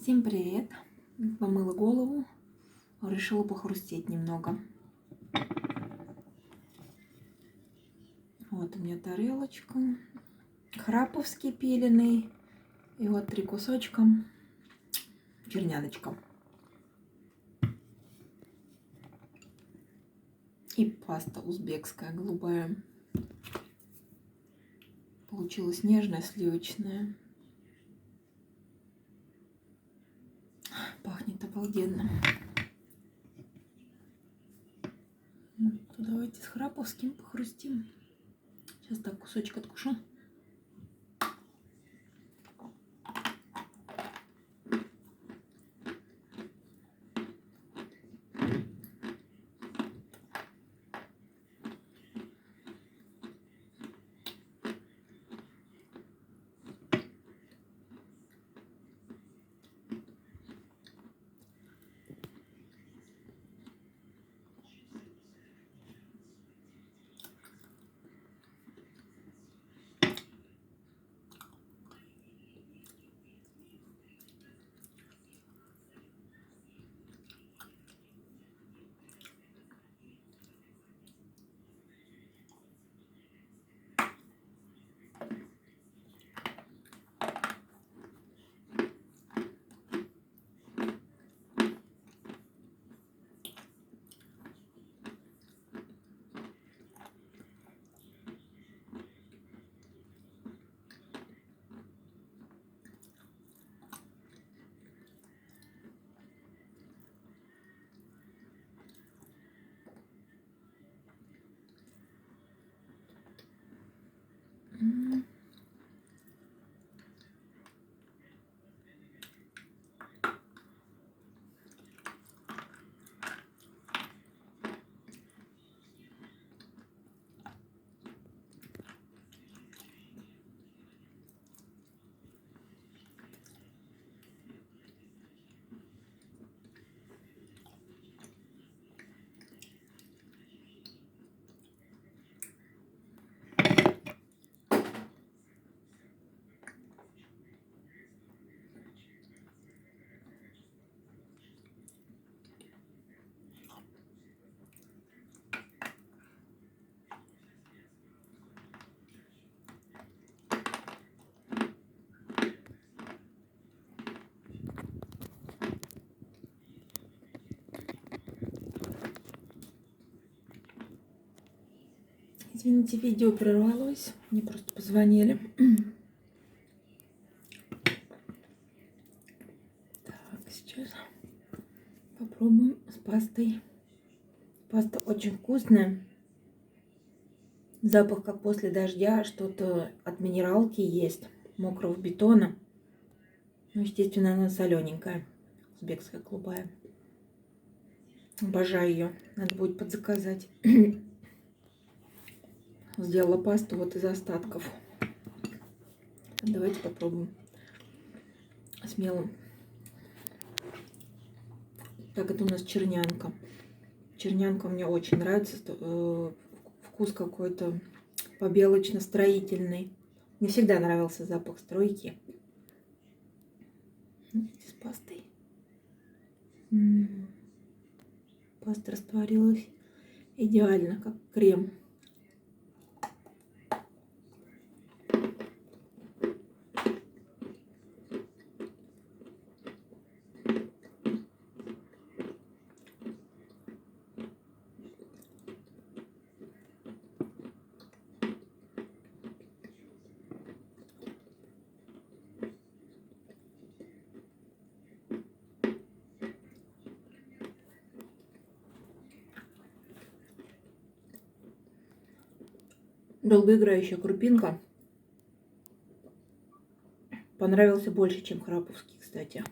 Всем привет! Помыла голову, решила похрустеть немного. Вот у меня тарелочка, храповский пиленый, и вот 3 кусочка черняночка. И паста узбекская голубая. Получилась нежная, сливочная. Пахнет обалденно. Давайте с храповским похрустим. Сейчас так кусочек откушу. Извините, видео прервалось. Мне просто позвонили. Так, сейчас попробуем с пастой. Паста очень вкусная. Запах как после дождя, что-то от минералки есть, мокрого бетона. Ну, естественно, она солененькая, узбекская голубая. Обожаю ее, надо будет подзаказать. Сделала пасту вот из остатков. Давайте попробуем смело. Так, это у нас чернянка. Чернянка мне очень нравится. Вкус какой-то побелочно-строительный. Мне всегда нравился запах стройки. С пастой. Паста растворилась идеально, как крем. Долгоиграющая крупинка. Понравился больше, чем храповский, кстати.